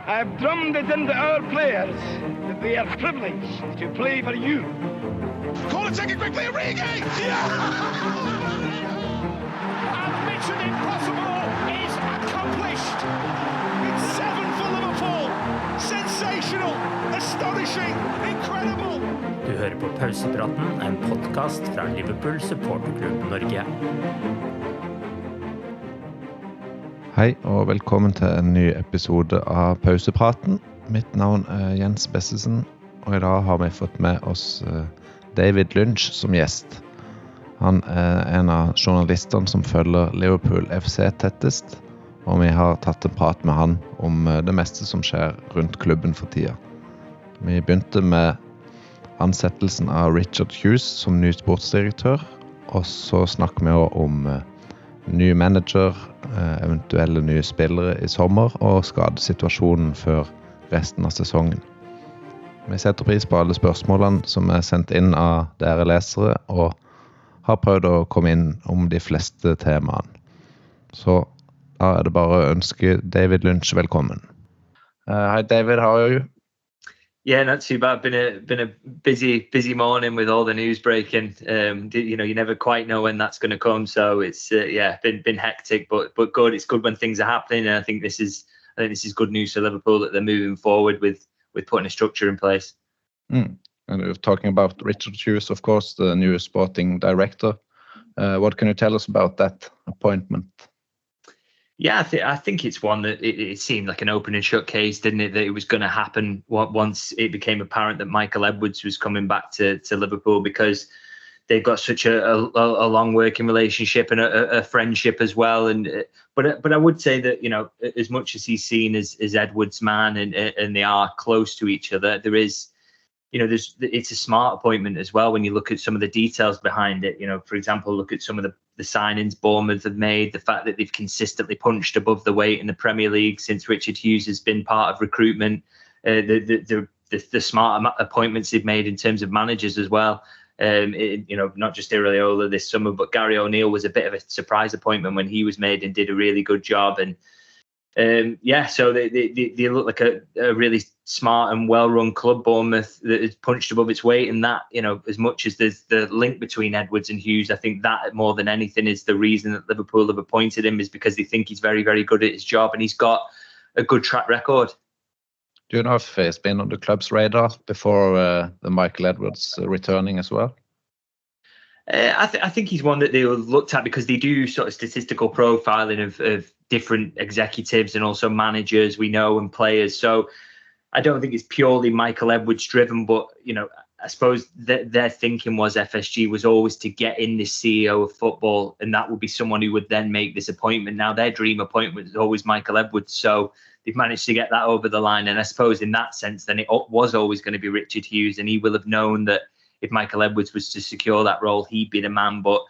I've drummed it into our players that they are privileged to play for you. Corner taken quickly, Origi! Yeah! And mission impossible is accomplished. It's 7 for Liverpool. Sensational, astonishing, incredible. Du hører på Pausepraten, en podcast fra Liverpool supporterklubb Norge. Hei og velkommen til en ny episode av Pausepraten. Mitt navn er Jens Bessesen, og i dag har vi fått med oss David Lynch som gjest. Han er en av journalistene som følger Liverpool FC tettest, og vi har tatt en prat med han om det meste som skjer rundt klubben for tida. Vi begynte med ansettelsen av Richard Hughes som ny sportsdirektør, og så snakker vi også om ny manager, eventuelle nye spillere i sommer og skadesituasjonen før resten av sesongen. Vi setter pris på alle spørsmålene som er sendt inn av dere lesere og har prøvd å komme inn om de fleste temaene. Så da er det bare å ønske David Lynch velkommen. Hi David, how are you? Yeah, not too bad. Been a busy morning with all the news breaking. You never quite know when that's going to come. So it's been hectic, but good. It's good when things are happening, and I think this is good news for Liverpool that they're moving forward with putting a structure in place. And we're talking about Richard Hughes, of course, the new sporting director. What can you tell us about that appointment? Yeah, I think it's one that it seemed like an open and shut case, didn't it? That it was going to happen once it became apparent that Michael Edwards was coming back to Liverpool, because they've got such a long working relationship and a friendship as well. But I would say that, as much as he's seen as Edwards' man and they are close to each other, there is, it's a smart appointment as well when you look at some of the details behind it. For example, look at some of the signings Bournemouth have made, the fact that they've consistently punched above the weight in the Premier League since Richard Hughes has been part of recruitment, the smart appointments they've made in terms of managers as well. Not just Iraola this summer, but Gary O'Neill was a bit of a surprise appointment when he was made and did a really good job. And so they look like a really smart and well-run club, Bournemouth, that has punched above its weight. And that, as much as there's the link between Edwards and Hughes, I think that more than anything is the reason that Liverpool have appointed him, is because they think he's very, very good at his job and he's got a good track record. Do you know if he's been on the club's radar before the Michael Edwards returning as well? I think he's one that they looked at because they do sort of statistical profiling of different executives and also managers we know and players. So I don't think it's purely Michael Edwards driven, but I suppose their thinking was FSG was always to get in this CEO of football, and that would be someone who would then make this appointment. Now their dream appointment is always Michael Edwards, so they've managed to get that over the line. And I suppose in that sense, then it was always going to be Richard Hughes, and he will have known that if Michael Edwards was to secure that role, he'd be the man. But,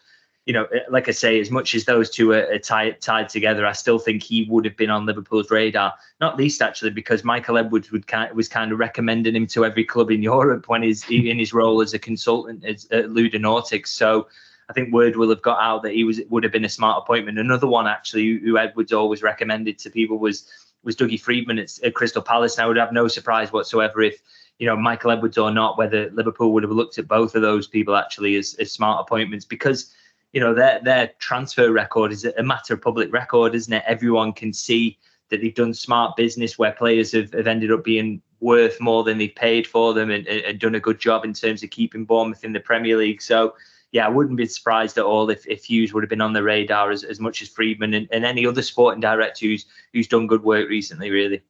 like I say, as much as those two are tied together, I still think he would have been on Liverpool's radar, not least actually because Michael Edwards was kind of recommending him to every club in Europe when he's in his role as a consultant at Ludonautic. So I think word will have got out that would have been a smart appointment. Another one actually who Edwards always recommended to people was Dougie Freedman at Crystal Palace. And I would have no surprise whatsoever if, Michael Edwards or not, whether Liverpool would have looked at both of those people actually as smart appointments, because, their transfer record is a matter of public record, isn't it? Everyone can see that they've done smart business where players have ended up being worth more than they've paid for them and done a good job in terms of keeping Bournemouth in the Premier League. So, yeah, I wouldn't be surprised at all if Hughes would have been on the radar as much as Freedman and any other sporting director who's done good work recently, really.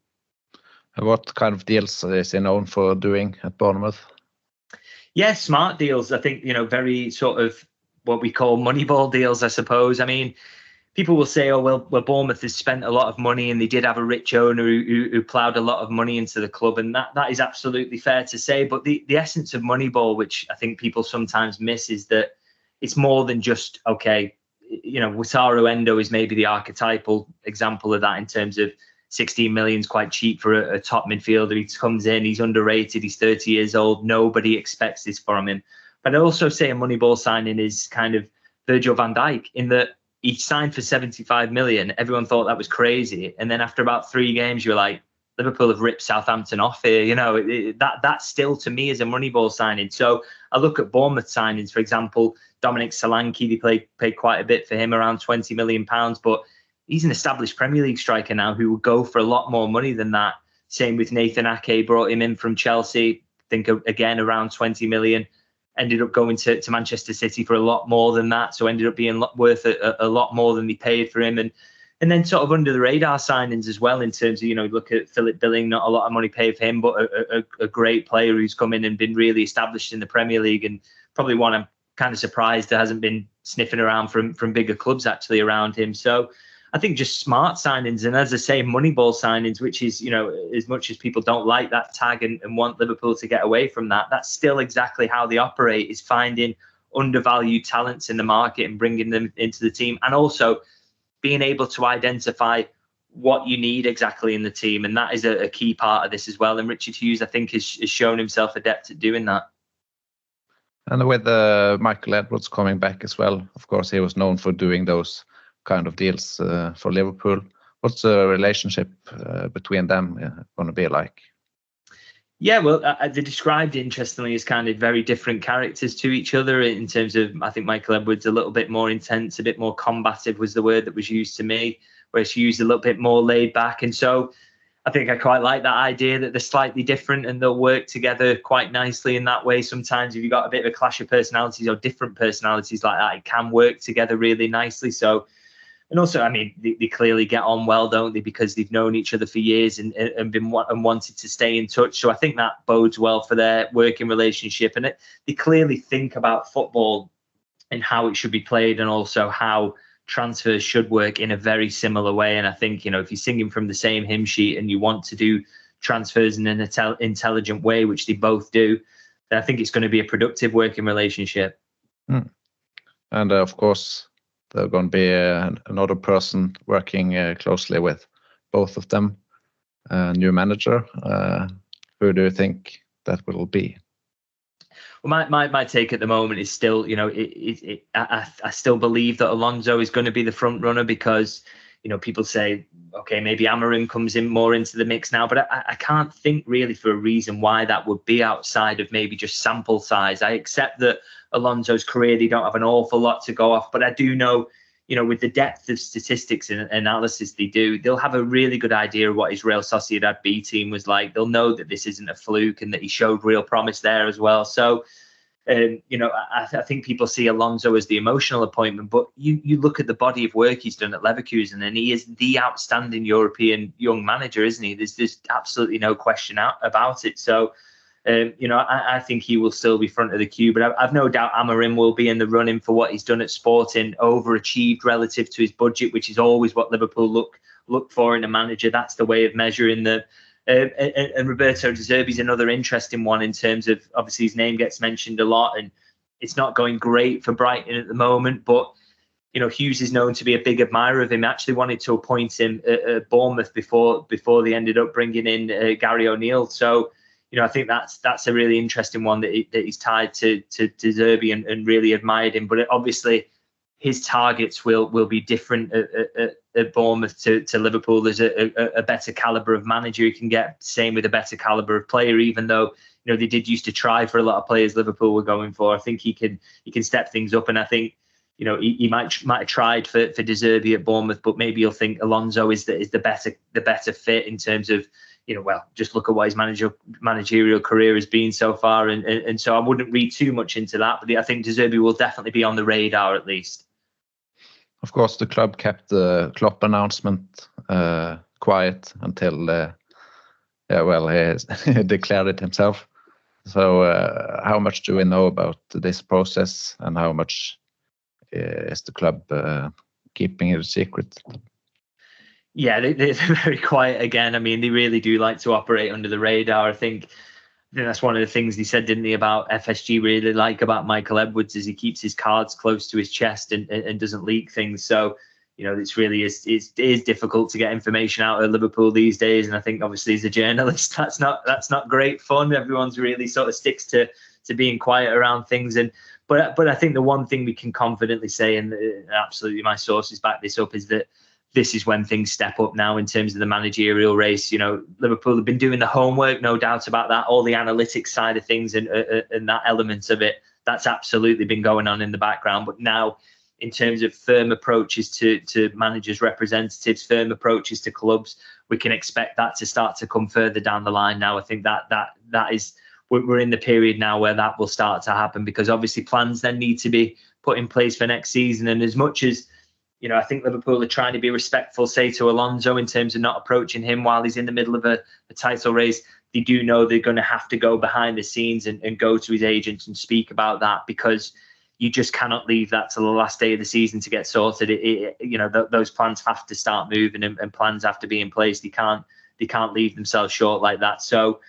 What kind of deals is he known for doing at Bournemouth? Yeah, smart deals. I think, very sort of what we call moneyball deals, I suppose. I mean, people will say, well, Bournemouth has spent a lot of money and they did have a rich owner who ploughed a lot of money into the club. And that is absolutely fair to say. But the essence of Moneyball, which I think people sometimes miss, is that it's more than just, okay, Wataru Endo is maybe the archetypal example of that in terms of 16 million is quite cheap for a top midfielder. He comes in, he's underrated, he's 30 years old. Nobody expects this from him. But I also say a Moneyball signing is kind of Virgil van Dijk in that he signed for 75 million. Everyone thought that was crazy. And then after about 3 games, you're like, Liverpool have ripped Southampton off here. You know, that still to me is a Moneyball signing. So I look at Bournemouth signings, for example, Dominic Solanke, they paid quite a bit for him, around £20 million, but he's an established Premier League striker now who will go for a lot more money than that. Same with Nathan Ake, brought him in from Chelsea, I think again around 20 million. Ended up going to Manchester City for a lot more than that, so ended up being worth a lot more than they paid for him. And then sort of under the radar signings as well, in terms of, you know, look at Philip Billing, not a lot of money paid for him, but a great player who's come in and been really established in the Premier League, and probably one I'm kind of surprised there hasn't been sniffing around from bigger clubs actually around him. So I think just smart signings, and as I say, Moneyball signings, which is, you know, as much as people don't like that tag and want Liverpool to get away from that, that's still exactly how they operate, is finding undervalued talents in the market and bringing them into the team, and also being able to identify what you need exactly in the team. And that is a key part of this as well. And Richard Hughes, I think, has shown himself adept at doing that. And with Michael Edwards coming back as well, of course, he was known for doing those kind of deals for Liverpool. What's the relationship between them going to be like? Yeah, well, they're described interestingly as kind of very different characters to each other, in terms of, I think Michael Edwards a little bit more intense, a bit more combative was the word that was used to me, whereas Hughes a little bit more laid back. And so I think I quite like that idea that they're slightly different and they'll work together quite nicely in that way. Sometimes if you've got a bit of a clash of personalities or different personalities like that, it can work together really nicely. So, and also, I mean, they clearly get on well, don't they? Because they've known each other for years and wanted to stay in touch. So I think that bodes well for their working relationship. And they clearly think about football and how it should be played, and also how transfers should work in a very similar way. And I think, you know, if you're singing from the same hymn sheet and you want to do transfers in an intelligent way, which they both do, then I think it's going to be a productive working relationship. And of course, there's going to be another person working closely with both of them, a new manager. Who do you think that will be? Well, my take at the moment is still, you know, I still believe that Alonso is going to be the front runner, because, you know, people say, okay, maybe Amorim comes in more into the mix now, but I can't think really for a reason why that would be outside of maybe just sample size. I accept that Alonso's career, they don't have an awful lot to go off, but I do know, you know, with the depth of statistics and analysis they do, they'll have a really good idea of what his Real Sociedad B team was like. They'll know that this isn't a fluke and that he showed real promise there as well. So, you know, I think people see Alonso as the emotional appointment, but you look at the body of work he's done at Leverkusen, and he is the outstanding European young manager, isn't he? There's absolutely no question about it. So, you know, I think he will still be front of the queue, but I've no doubt Amorim will be in the running for what he's done at Sporting, overachieved relative to his budget, which is always what Liverpool look for in a manager. That's the way of measuring the. And Roberto De Zerbi's another interesting one, in terms of, obviously his name gets mentioned a lot, and it's not going great for Brighton at the moment. But, you know, Hughes is known to be a big admirer of him. Actually wanted to appoint him at Bournemouth before they ended up bringing in Gary O'Neill. So, you know, I think that's a really interesting one that he's tied to De Zerbi and really admired him. But obviously, his targets will be different at Bournemouth to Liverpool. There's a better caliber of manager you can get, same with a better caliber of player, even though, you know, they did used to try for a lot of players Liverpool were going for. I think he can step things up, and I think, you know, he might have tried for De Zerbi at Bournemouth, but maybe you'll think Alonso is the better fit in terms of, you know, well, just look at what his managerial career has been so far, and so I wouldn't read too much into that. But I think De Zerbi will definitely be on the radar at least. Of course, the club kept the Klopp announcement quiet until, he declared it himself. So how much do we know about this process, and how much is the club keeping it a secret? Yeah, they're very quiet again. I mean, they really do like to operate under the radar. I think that's one of the things he said, didn't he, about FSG really like about Michael Edwards, is he keeps his cards close to his chest and doesn't leak things. So, you know, it is difficult to get information out of Liverpool these days. And I think obviously as a journalist, that's not great fun. Everyone's really sort of sticks to being quiet around things. But I think the one thing we can confidently say, and absolutely my sources back this up, is that this is when things step up now in terms of the managerial race. You know, Liverpool have been doing the homework, no doubt about that. All the analytics side of things and that element of it, that's absolutely been going on in the background. But now, in terms of firm approaches to managers' representatives, firm approaches to clubs, we can expect that to start to come further down the line now. I think that is, we're in the period now where that will start to happen, because obviously plans then need to be put in place for next season. And as much as, you know, I think Liverpool are trying to be respectful, say, to Alonso in terms of not approaching him while he's in the middle of a title race, they do know they're going to have to go behind the scenes and go to his agents and speak about that, because you just cannot leave that till the last day of the season to get sorted. You know, those plans have to start moving and plans have to be in place. They can't leave themselves short like that. So,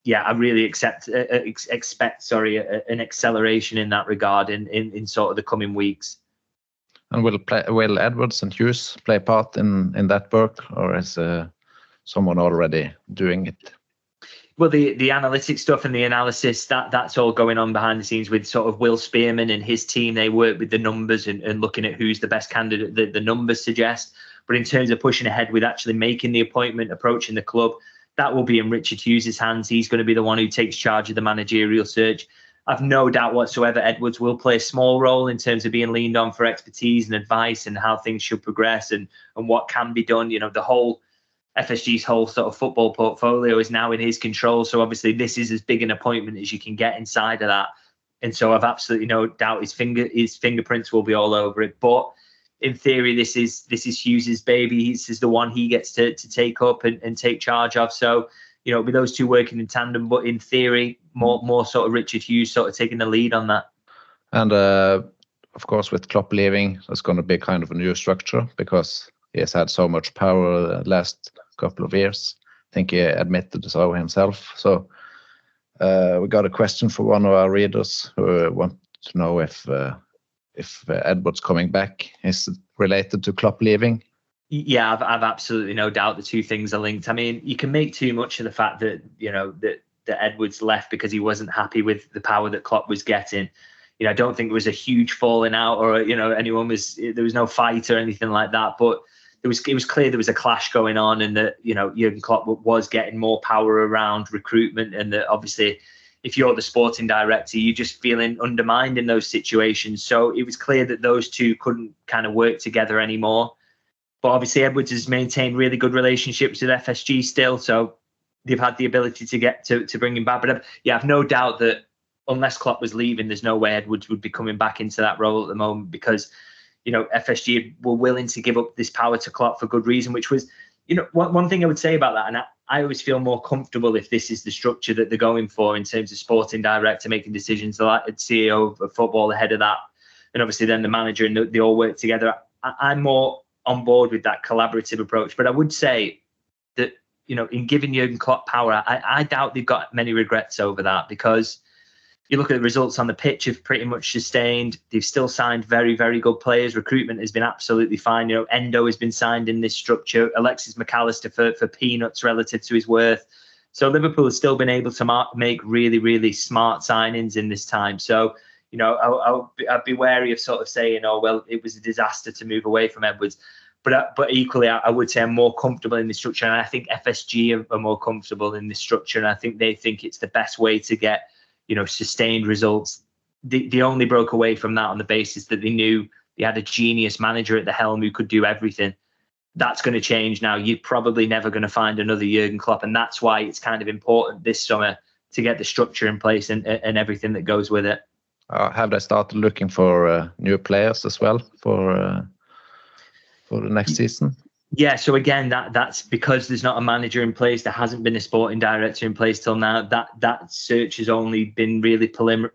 yeah, I really expect an acceleration in that regard in sort of the coming weeks. And will Edwards and Hughes play part in that work, or is someone already doing it? Well, the analytics stuff and the analysis, that's all going on behind the scenes with sort of Will Spearman and his team. They work with the numbers and looking at who's the best candidate the numbers suggest. But in terms of pushing ahead with actually making the appointment, approaching the club, that will be in Richard Hughes' hands. He's going to be the one who takes charge of the managerial search. I've no doubt whatsoever Edwards will play a small role in terms of being leaned on for expertise and advice and how things should progress and what can be done. You know, the whole FSG's whole sort of football portfolio is now in his control. So obviously this is as big an appointment as you can get inside of that. And so I've absolutely no doubt his fingerprints will be all over it. But in theory, this is Hughes's baby. This is the one he gets to take up and take charge of. So, you know, with those two working in tandem, but in theory, more sort of Richard Hughes sort of taking the lead on that. And of course, with Klopp leaving, there's going to be kind of a new structure, because he has had so much power the last couple of years. I think he admitted so himself. So we got a question for one of our readers who want to know if Edwards coming back is related to Klopp leaving. Yeah, I've absolutely no doubt the two things are linked. I mean, you can make too much of the fact that, you know, that Edwards left because he wasn't happy with the power that Klopp was getting. You know, I don't think it was a huge falling out or, you know, there was no fight or anything like that. But it was clear there was a clash going on, and that, you know, Jürgen Klopp was getting more power around recruitment, and that obviously if you're the sporting director, you're just feeling undermined in those situations. So it was clear that those two couldn't kind of work together anymore. But obviously Edwards has maintained really good relationships with FSG still, so they've had the ability to get to bring him back. But I've no doubt that unless Klopp was leaving, there's no way Edwards would be coming back into that role at the moment, because, you know, FSG were willing to give up this power to Klopp for good reason, which was, you know, one thing I would say about that, and I always feel more comfortable if this is the structure that they're going for in terms of sporting director making decisions, like CEO of football ahead of that, and obviously then the manager, and they all work together. I'm more on board with that collaborative approach. But I would say that, you know, in giving Jürgen Klopp power, I doubt they've got many regrets over that, because you look at the results on the pitch have pretty much sustained. They've still signed very, very good players. Recruitment has been absolutely fine. You know, Endo has been signed in this structure. Alexis McAllister for peanuts relative to his worth. So Liverpool has still been able to make really, really smart signings in this time. So, you know, I'd be wary of sort of saying, oh, well, it was a disaster to move away from Edwards. But equally, I would say I'm more comfortable in this structure. And I think FSG are more comfortable in this structure. And I think they think it's the best way to get, you know, sustained results. They only broke away from that on the basis that they knew they had a genius manager at the helm who could do everything. That's going to change now. You're probably never going to find another Jürgen Klopp. And that's why it's kind of important this summer to get the structure in place and everything that goes with it. Have they started looking for new players as well for the next season? Yeah, so again, that's because there's not a manager in place. There hasn't been a sporting director in place till now. That search has only been really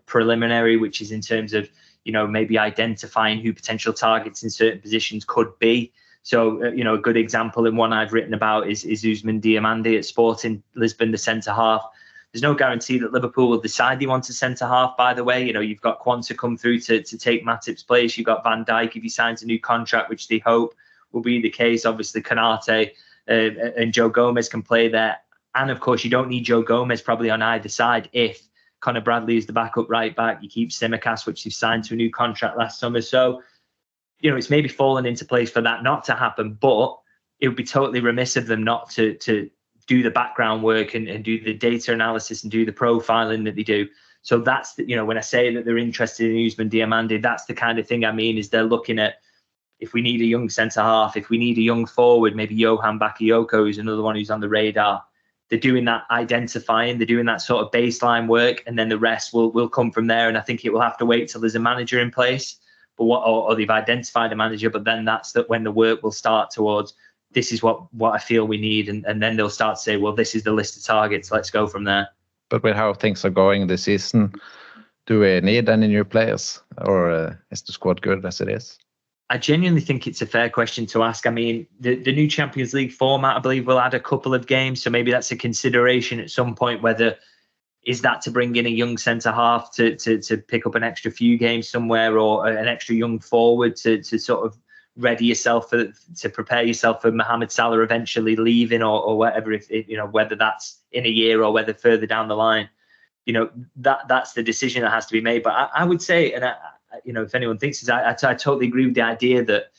preliminary, which is in terms of, you know, maybe identifying who potential targets in certain positions could be. So, you know, a good example and one I've written about is Ousmane Diomande at Sporting Lisbon, the centre half. There's no guarantee that Liverpool will decide they want a centre half, by the way. You know, you've got Quansah come through to take Matip's place. You've got Van Dijk if he signs a new contract, which they hope will be the case. Obviously, Konate and Joe Gomez can play there. And of course, you don't need Joe Gomez probably on either side if Conor Bradley is the backup right back. You keep Tsimikas, which you've signed to a new contract last summer. So, you know, it's maybe fallen into place for that not to happen. But it would be totally remiss of them not to do the background work and do the data analysis and do the profiling that they do. So that's when I say that they're interested in Ousmane Diomande, that's the kind of thing I mean, is they're looking at, if we need a young centre half, if we need a young forward, maybe Johan Bakayoko is another one who's on the radar. They're doing that identifying, they're doing that sort of baseline work, and then the rest will come from there. And I think it will have to wait till there's a manager in place, but or they've identified a manager, but then that's when the work will start towards, this is what I feel we need. And then they'll start to say, well, this is the list of targets. Let's go from there. But with how things are going this season, do we need any new players, or is the squad good as it is? I genuinely think it's a fair question to ask. I mean, the new Champions League format, I believe, will add a couple of games. So maybe that's a consideration at some point, whether is that to bring in a young centre-half to pick up an extra few games somewhere, or an extra young forward to sort of ready yourself to prepare yourself for Mohamed Salah eventually leaving, or whatever, whether that's in a year or whether further down the line, that's the decision that has to be made. But I would say, and if anyone thinks this, I totally agree with the idea that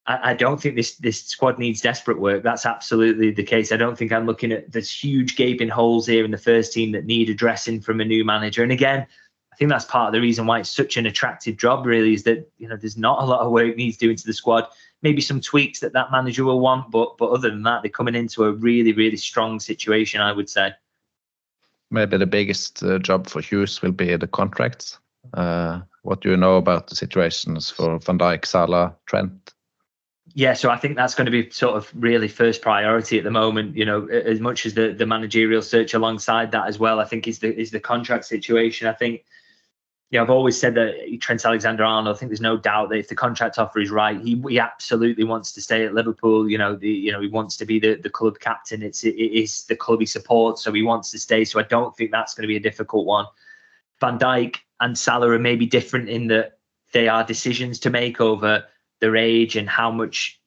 I don't think this squad needs desperate work. That's absolutely the case. I don't think I'm looking at there's huge gaping holes here in the first team that need addressing from a new manager. And again, I think that's part of the reason why it's such an attractive job, really, is that there's not a lot of work needs doing to the squad. Maybe some tweaks that manager will want, but other than that, they're coming into a really, really strong situation, I would say. Maybe the biggest job for Hughes will be the contracts. What do you know about the situations for Van Dijk, Salah, Trent? Yeah, so I think that's going to be sort of really first priority at the moment. As much as the managerial search alongside that as well, I think is the contract situation. I think, I've always said that Trent Alexander-Arnold, I think there's no doubt that if the contract offer is right, he absolutely wants to stay at Liverpool. He wants to be the club captain. It is the club he supports, so he wants to stay. So I don't think that's going to be a difficult one. Van Dijk and Salah are maybe different in that they are decisions to make over their age and how much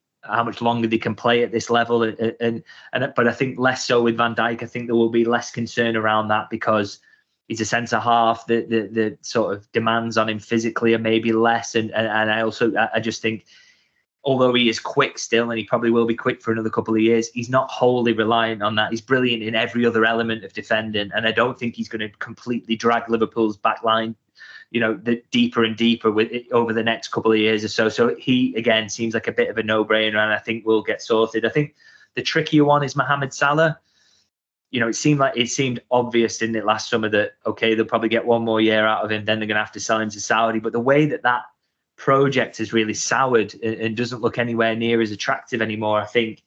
longer they can play at this level. But I think less so with Van Dijk. I think there will be less concern around that because he's a centre half. The sort of demands on him physically are maybe less. And I just think, although he is quick still, and he probably will be quick for another couple of years, he's not wholly reliant on that. He's brilliant in every other element of defending. And I don't think he's going to completely drag Liverpool's back line, deeper and deeper with it over the next couple of years or so. So he, again, seems like a bit of a no-brainer, and I think will get sorted. I think the trickier one is Mohamed Salah. It seemed obvious, didn't it, last summer that, okay, they'll probably get one more year out of him, then they're going to have to sell him to Saudi. But the way that project has really soured and doesn't look anywhere near as attractive anymore, I think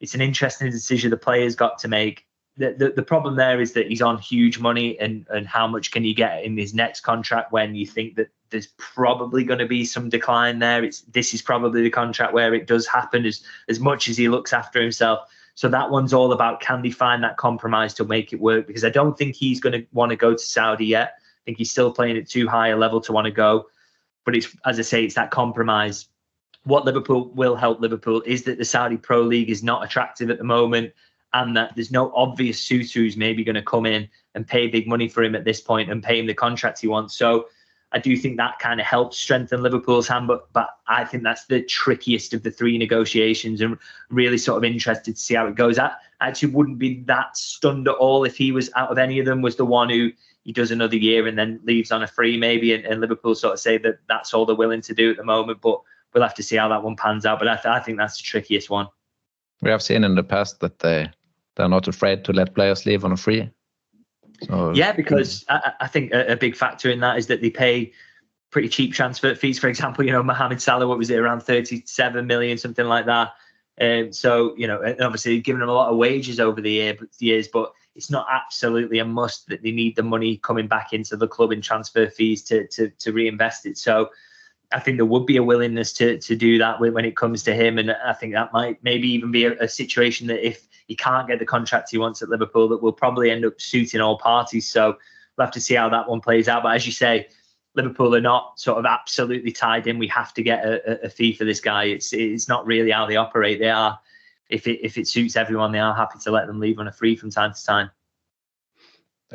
it's an interesting decision the players got to make. The problem there is that he's on huge money, and how much can you get in his next contract when you think that there's probably going to be some decline there. This is probably the contract where it does happen as much as he looks after himself. So that one's all about, can they find that compromise to make it work? Because I don't think he's going to want to go to Saudi yet. I think he's still playing at too high a level to want to go. But it's, as I say, it's that compromise. What Liverpool will help Liverpool is that the Saudi Pro League is not attractive at the moment, and that there's no obvious suitor who's maybe going to come in and pay big money for him at this point and pay him the contract he wants. So I do think that kind of helps strengthen Liverpool's hand, but I think that's the trickiest of the three negotiations, and really sort of interested to see how it goes. I actually wouldn't be that stunned at all if he was, out of any of them, was the one who he does another year and then leaves on a free maybe, and Liverpool sort of say that that's all they're willing to do at the moment. But we'll have to see how that one pans out. But I think that's the trickiest one. We have seen in the past that they're not afraid to let players leave on a free. So, yeah, because I think a big factor in that is that they pay pretty cheap transfer fees. For example, Mohamed Salah, what was it, around 37 million, something like that. So, and obviously giving them a lot of wages over the years, but it's not absolutely a must that they need the money coming back into the club in transfer fees to reinvest it. So I think there would be a willingness to do that when it comes to him. And I think that might maybe even be a situation that if he can't get the contract he wants at Liverpool, that will probably end up suiting all parties. So we'll have to see how that one plays out. But as you say, Liverpool are not sort of absolutely tied in. We have to get a fee for this guy. It's not really how they operate. They are, if it suits everyone, they are happy to let them leave on a free from time to time.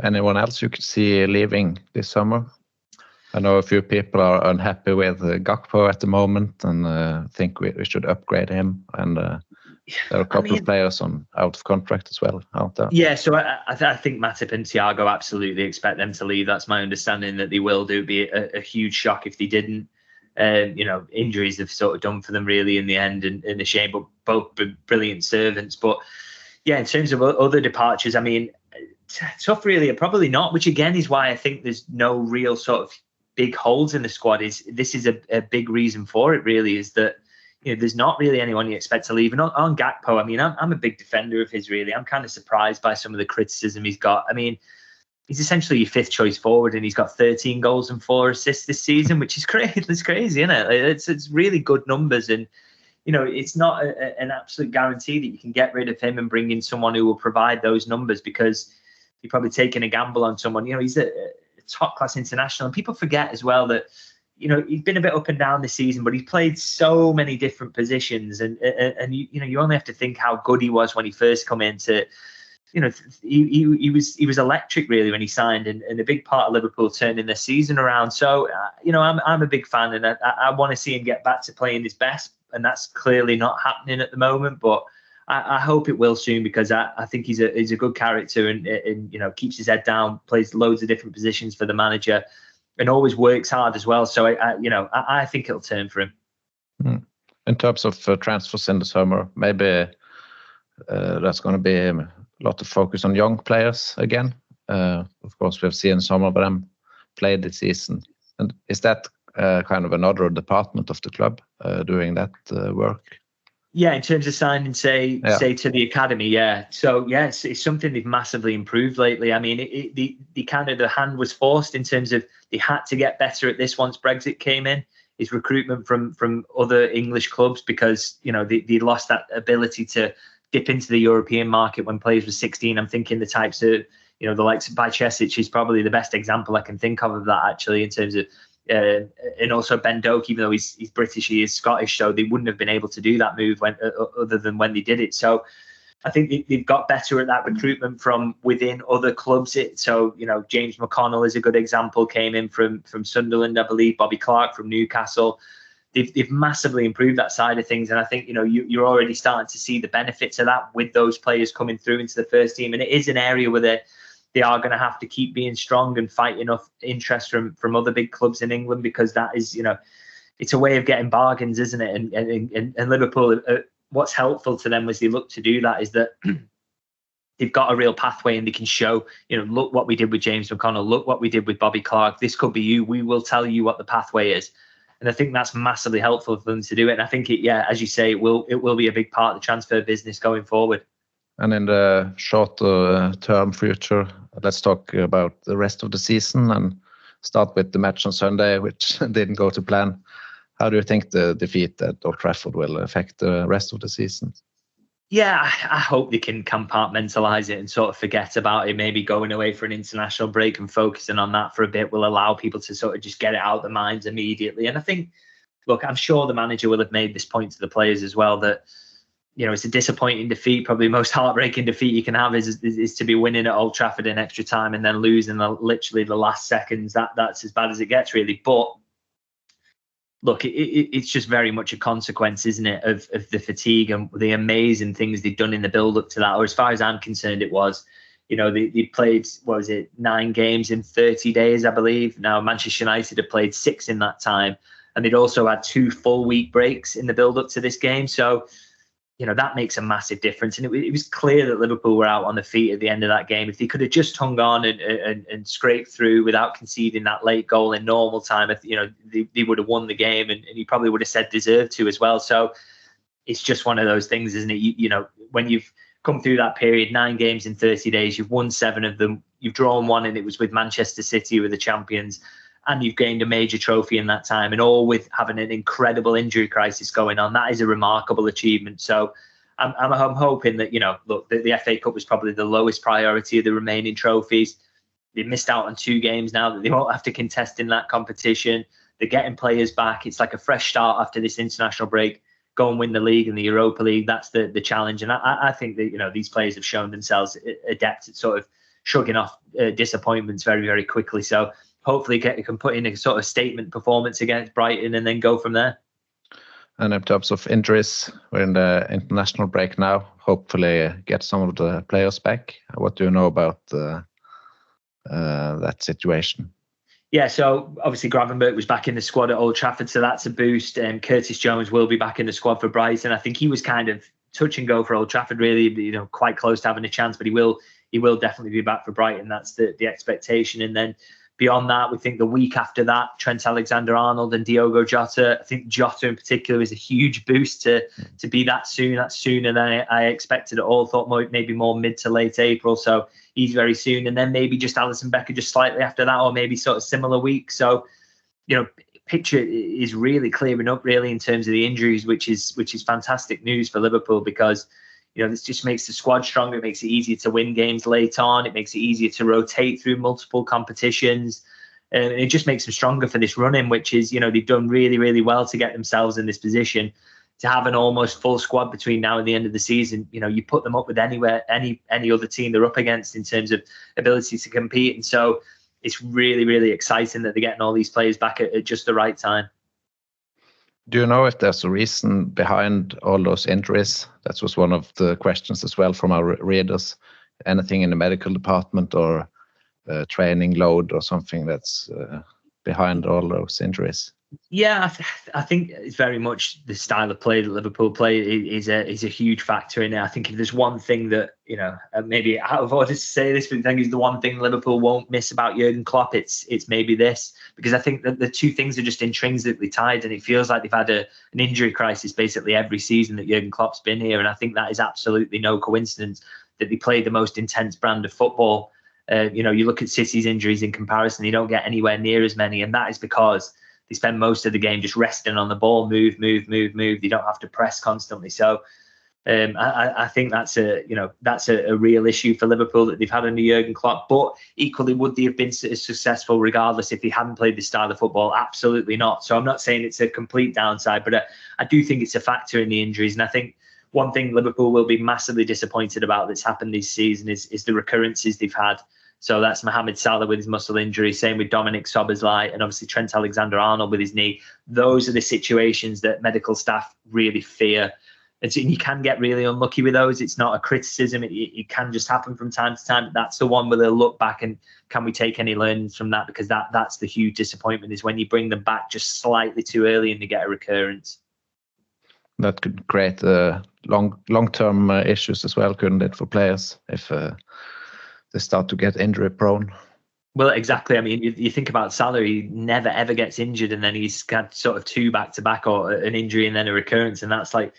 Anyone else you could see leaving this summer? I know a few people are unhappy with Gakpo at the moment and think we should upgrade him. And There are a couple of players out of contract as well, aren't there? Yeah, so I think Matip and Thiago absolutely expect them to leave. That's my understanding that they will do. It'd be a huge shock if they didn't. Injuries have sort of done for them really in the end, and a shame, but both brilliant servants. But yeah, in terms of other departures, I mean, tough really, probably not, which again is why I think there's no real sort of big holes in the squad. This is a big reason for it really, is that there's not really anyone you expect to leave. And on Gakpo, I mean, I'm a big defender of his really. I'm kind of surprised by some of the criticism he's got. I mean, he's essentially your fifth choice forward, and he's got 13 goals and 4 assists this season, which is crazy. It's crazy, isn't it? It's really good numbers, and it's not an absolute guarantee that you can get rid of him and bring in someone who will provide those numbers, because you're probably taking a gamble on someone. He's a top class international, and people forget as well that he's been a bit up and down this season, but he's played so many different positions, and you only have to think how good he was when he first come into. He was electric really when he signed, and a big part of Liverpool turning their season around. So I'm a big fan, and I want to see him get back to playing his best, and that's clearly not happening at the moment. But I hope it will soon, because I think he's a good character, and keeps his head down, plays loads of different positions for the manager, and always works hard as well. So I think it'll turn for him. In terms of transfers in the summer, maybe that's going to be a lot of focus on young players again. Of course, we've seen some of them play this season. And is that kind of another department of the club doing that work? Yeah, in terms of signing, say to the academy, yeah. So yeah, it's something they've massively improved lately. I mean, the kind of the hand was forced in terms of they had to get better at this once Brexit came in. Is recruitment from other English clubs, because they lost that ability to dip into the European market when players were 16. I'm thinking the types of the likes of Bajcetic is probably the best example I can think of that actually, in terms of and also Ben Doak, even though he's British, he is Scottish, so they wouldn't have been able to do that move other than when they did it. So I think they've got better at that recruitment from within other clubs. So James McConnell is a good example, came in from Sunderland, I believe. Bobby Clark from Newcastle. They've massively improved that side of things, and I think you're already starting to see the benefits of that with those players coming through into the first team. And it is an area where they are going to have to keep being strong and fight enough interest from other big clubs in England, because that is it's a way of getting bargains, isn't it? And Liverpool, what's helpful to them as they look to do that is that they've got a real pathway, and they can show, look what we did with James McConnell, look what we did with Bobby Clark. This could be you. We will tell you what the pathway is. And I think that's massively helpful for them to do it. And I think as you say, it will be a big part of the transfer business going forward. And in the shorter term future, let's talk about the rest of the season and start with the match on Sunday, which didn't go to plan. How do you think the defeat at Old Trafford will affect the rest of the season? Yeah, I hope they can compartmentalize it and sort of forget about it. Maybe going away for an international break and focusing on that for a bit will allow people to sort of just get it out of their minds immediately. And I think, look, I'm sure the manager will have made this point to the players as well, that it's a disappointing defeat. Probably the most heartbreaking defeat you can have is to be winning at Old Trafford in extra time and then losing literally the last seconds. That's as bad as it gets, really. But look, it's just very much a consequence, isn't it, of the fatigue and the amazing things they've done in the build-up to that. Or as far as I'm concerned, it was, they played, 9 games in 30 days, I believe. Now, Manchester United have played 6 in that time, and they'd also had 2 full week breaks in the build-up to this game. So, that makes a massive difference. And it was clear that Liverpool were out on the feet at the end of that game. If they could have just hung on and scraped through without conceding that late goal in normal time, they would have won the game, and you probably would have said deserved to as well. So it's just one of those things, isn't it? When you've come through that period, 9 games in 30 days, you've won 7 of them, you've drawn 1, and it was with Manchester City, who were the champions, and you've gained a major trophy in that time, and all with having an incredible injury crisis going on. That is a remarkable achievement. So I'm hoping that, look, the FA Cup was probably the lowest priority of the remaining trophies. They've missed out on 2 games now that they won't have to contest in that competition. They're getting players back. It's like a fresh start after this international break. Go and win the league and the Europa League. That's the challenge. And I think that, these players have shown themselves adept at sort of shrugging off disappointments very, very quickly. So hopefully they can put in a sort of statement performance against Brighton and then go from there. And in terms of injuries, we're in the international break now. Hopefully get some of the players back. What do you know about that situation? Yeah, so obviously Gravenberch was back in the squad at Old Trafford, so that's a boost. Curtis Jones will be back in the squad for Brighton. I think he was kind of touch and go for Old Trafford, really, quite close to having a chance, but he will definitely be back for Brighton. That's the expectation. And then beyond that, we think the week after that, Trent Alexander-Arnold and Diogo Jota. I think Jota in particular is a huge boost to be that soon. That's sooner than I expected at all. Thought maybe more mid to late April. So he's very soon. And then maybe just Alisson Becker just slightly after that, or maybe sort of similar week. So, picture is really clearing up really in terms of the injuries, which is fantastic news for Liverpool, because this just makes the squad stronger. It makes it easier to win games late on. It makes it easier to rotate through multiple competitions, and it just makes them stronger for this run-in, which is they've done really, really well to get themselves in this position to have an almost full squad between now and the end of the season. You put them up with any other team they're up against in terms of ability to compete, and so it's really, really exciting that they're getting all these players back at just the right time. Do you know if there's a reason behind all those injuries? That was one of the questions as well from our readers. Anything in the medical department or training load or something that's behind all those injuries? Yeah, I think it's very much the style of play that Liverpool play is a huge factor in it. I think if there's one thing that, maybe out of order to say this, but I think is the one thing Liverpool won't miss about Jürgen Klopp, it's maybe this, because I think that the two things are just intrinsically tied, and it feels like they've had an injury crisis basically every season that Jürgen Klopp's been here. And I think that is absolutely no coincidence that they play the most intense brand of football. You look at City's injuries in comparison, you don't get anywhere near as many, and that is because they spend most of the game just resting on the ball, move. They don't have to press constantly. So I think that's a real issue for Liverpool that they've had under Jurgen Klopp. But equally, would they have been successful regardless if they hadn't played this style of football? Absolutely not. So I'm not saying it's a complete downside, but I do think it's a factor in the injuries. And I think one thing Liverpool will be massively disappointed about that's happened this season is the recurrences they've had. So that's Mohamed Salah with his muscle injury, same with Dominic Szoboszlai, and obviously Trent Alexander-Arnold with his knee. Those are the situations that medical staff really fear. And you can get really unlucky with those. It's not a criticism. It can just happen from time to time. That's the one where they'll look back and can we take any learnings from that? Because that's the huge disappointment, is when you bring them back just slightly too early and they get a recurrence. That could create long-term issues as well, couldn't it, for players if they start to get injury prone? Well, exactly. I mean, you think about Salah, he never ever gets injured, and then he's got sort of two back-to-back, or an injury and then a recurrence, and that's like,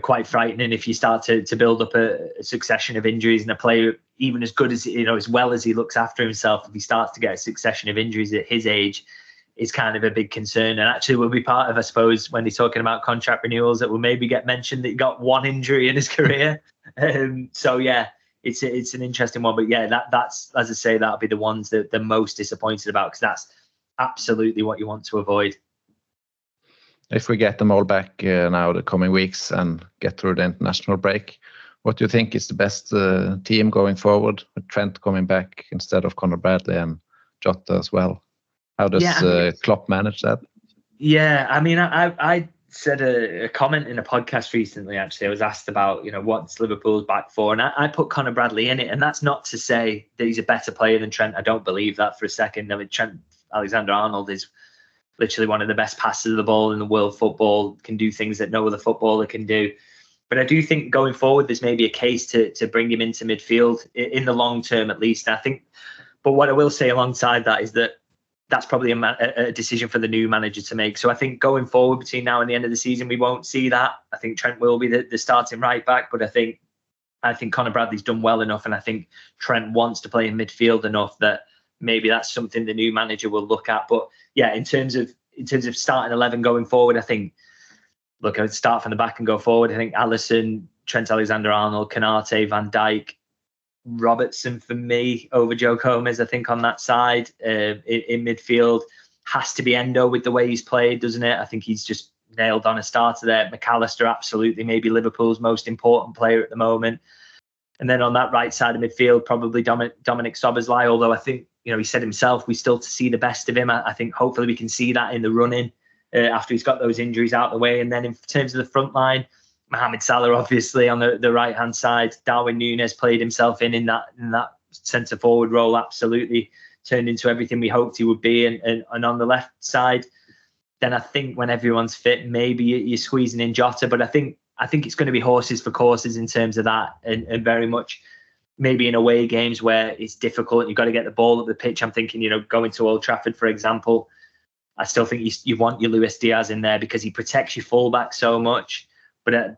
quite frightening if you start to build up a succession of injuries, and a player, even as good as, as well as he looks after himself, if he starts to get a succession of injuries at his age, is kind of a big concern. And actually will be part of, I suppose, when they're talking about contract renewals, that will maybe get mentioned that he got one injury in his career. So yeah, it's an interesting one. But yeah, that's, as I say, that'll be the ones that they're most disappointed about, because that's absolutely what you want to avoid. If we get them all back now the coming weeks and get through the international break, what do you think is the best team going forward, with Trent coming back instead of Conor Bradley and Jota as well? How does Klopp manage that? Yeah, I mean, I said a comment in a podcast recently, actually. I was asked about, what's Liverpool's back for, and I put Conor Bradley in it. And that's not to say that he's a better player than Trent. I don't believe that for a second. I mean, Trent Alexander-Arnold is literally one of the best passers of the ball in the world football, can do things that no other footballer can do. But I do think going forward, there's maybe a case to bring him into midfield in the long term, at least. And I think, but what I will say alongside that is that that's probably a decision for the new manager to make. So I think going forward between now and the end of the season, we won't see that. I think Trent will be the starting right back, but I think Conor Bradley's done well enough, and I think Trent wants to play in midfield enough that maybe that's something the new manager will look at. But yeah, in terms of starting 11 going forward, I think, look, I would start from the back and go forward. I think Alisson, Trent Alexander-Arnold, Konate, Van Dijk, Robertson for me over Joe Gomez, I think, on that side. In midfield has to be Endo with the way he's played, doesn't it? I think he's just nailed on a starter there. McAllister, absolutely, maybe Liverpool's most important player at the moment. And then on that right side of midfield, probably Dominic Szoboszlai, although I think, he said himself, we still to see the best of him. I think hopefully we can see that in the run-in. after he's got those injuries out of the way. And then in terms of the front line, Mohamed Salah, obviously, on the right-hand side. Darwin Núñez played himself in that centre-forward role, absolutely turned into everything we hoped he would be. And on the left side, then I think when everyone's fit, maybe you're squeezing in Jota. But I think it's going to be horses for courses in terms of that, and very much maybe in away games where it's difficult and you've got to get the ball up the pitch. I'm thinking, going to Old Trafford, for example, I still think you want your Luis Diaz in there because he protects your fullback so much. But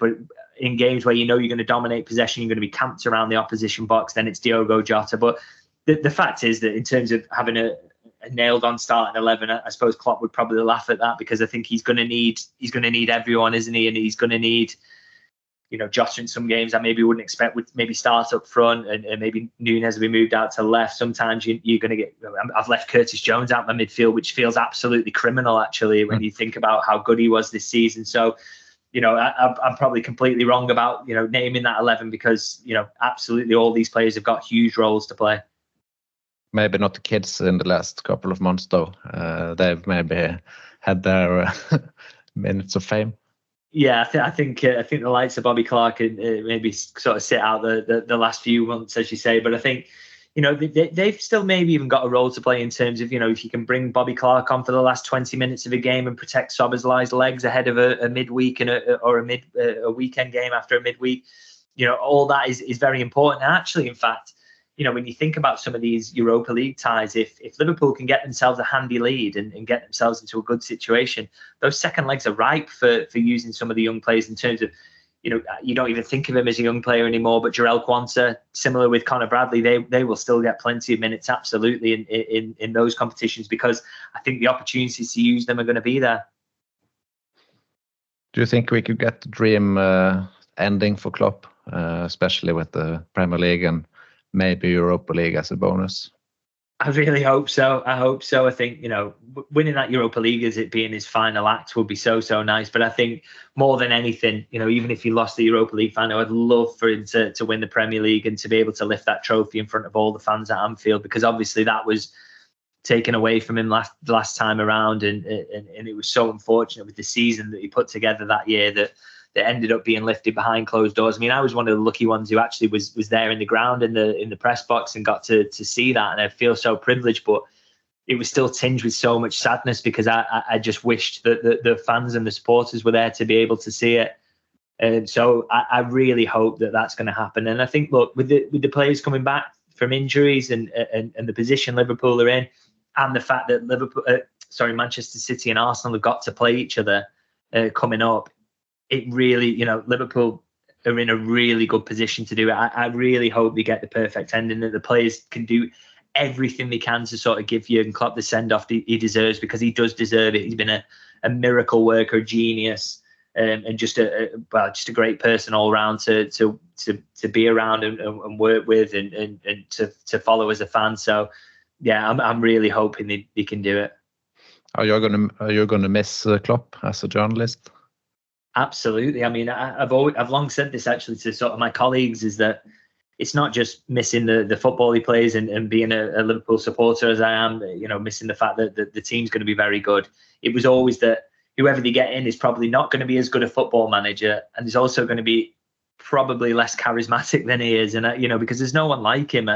in games where you're going to dominate possession, you're going to be camped around the opposition box, then it's Diogo Jota. But the fact is that in terms of having a nailed-on starting 11, I suppose Klopp would probably laugh at that, because I think he's going to need everyone, isn't he? And he's going to need, Jota in some games I maybe wouldn't expect would maybe start up front, and maybe Núñez will be moved out to left. Sometimes you're going to get. I've left Curtis Jones out my midfield, which feels absolutely criminal actually when you think about how good he was this season. So. I'm probably completely wrong about, naming that 11, because, absolutely all these players have got huge roles to play. Maybe not the kids in the last couple of months, though. They've maybe had their minutes of fame. Yeah, I think the likes of Bobby Clark and maybe sort of sit out the last few months, as you say. But I think, they've still maybe even got a role to play in terms of, if you can bring Bobby Clark on for the last 20 minutes of a game and protect Szoboszlai's legs ahead of a midweek or a weekend game after a midweek, all that is very important. And actually, in fact, when you think about some of these Europa League ties, if Liverpool can get themselves a handy lead and get themselves into a good situation, those second legs are ripe for using some of the young players in terms of, you don't even think of him as a young player anymore, but Jarell Quansah, similar with Conor Bradley, they will still get plenty of minutes, absolutely, in those competitions, because I think the opportunities to use them are going to be there. Do you think we could get the dream ending for Klopp, especially with the Premier League and maybe Europa League as a bonus? I really hope so. I think, winning that Europa League as it being his final act would be so nice. But I think more than anything, even if he lost the Europa League final, I'd love for him to win the Premier League and to be able to lift that trophy in front of all the fans at Anfield, because obviously that was taken away from him last time around. And it was so unfortunate with the season that he put together that year that ended up being lifted behind closed doors. I mean, I was one of the lucky ones who actually was there in the ground in the press box and got to see that, and I feel so privileged. But it was still tinged with so much sadness, because I just wished that the fans and the supporters were there to be able to see it. And so I really hope that that's going to happen. And I think, look, with the players coming back from injuries and the position Liverpool are in, and the fact that Manchester City and Arsenal have got to play each other coming up, it really, Liverpool are in a really good position to do it. I really hope they get the perfect ending, that the players can do everything they can to sort of give Jürgen Klopp the send-off he deserves, because he does deserve it. He's been a miracle worker, a genius, and just a great person all around to be around and work with and to follow as a fan. So, yeah, I'm really hoping they can do it. Are you gonna miss Klopp as a journalist? Absolutely. I mean, I've long said this actually to sort of my colleagues, is that it's not just missing the football he plays and being a Liverpool supporter as I am, missing the fact that the team's going to be very good. It was always that whoever they get in is probably not going to be as good a football manager, and is also going to be probably less charismatic than he is. And, because there's no one like him,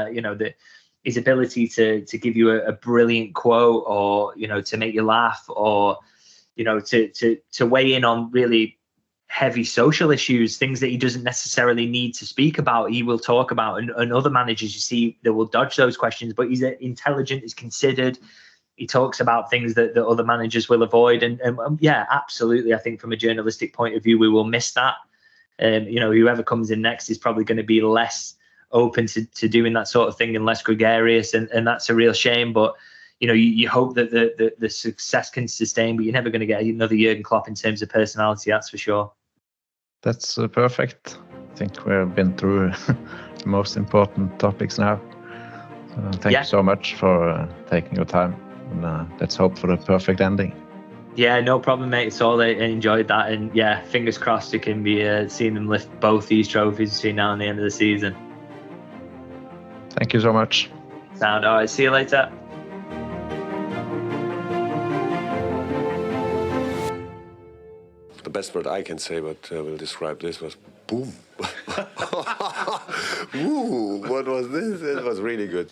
his ability to give you a brilliant quote, or, to make you laugh, or, to weigh in on really heavy social issues, things that he doesn't necessarily need to speak about, he will talk about. And other managers, you see, they will dodge those questions, but he's intelligent, he's considered. He talks about things that other managers will avoid. And yeah, absolutely. I think from a journalistic point of view, we will miss that. Whoever comes in next is probably going to be less open to doing that sort of thing and less gregarious. And that's a real shame. But, you hope that the success can sustain, but you're never going to get another Jürgen Klopp in terms of personality, that's for sure. That's perfect. I think we've been through the most important topics now. So thank you so much for taking your time. And let's hope for the perfect ending. Yeah, no problem, mate. It's all I enjoyed that. And yeah, fingers crossed it can be seeing them lift both these trophies between now and the end of the season. Thank you so much. Sound all right. See you later. best word I can say, but will describe this was boom. Woo, what was this? It was really good.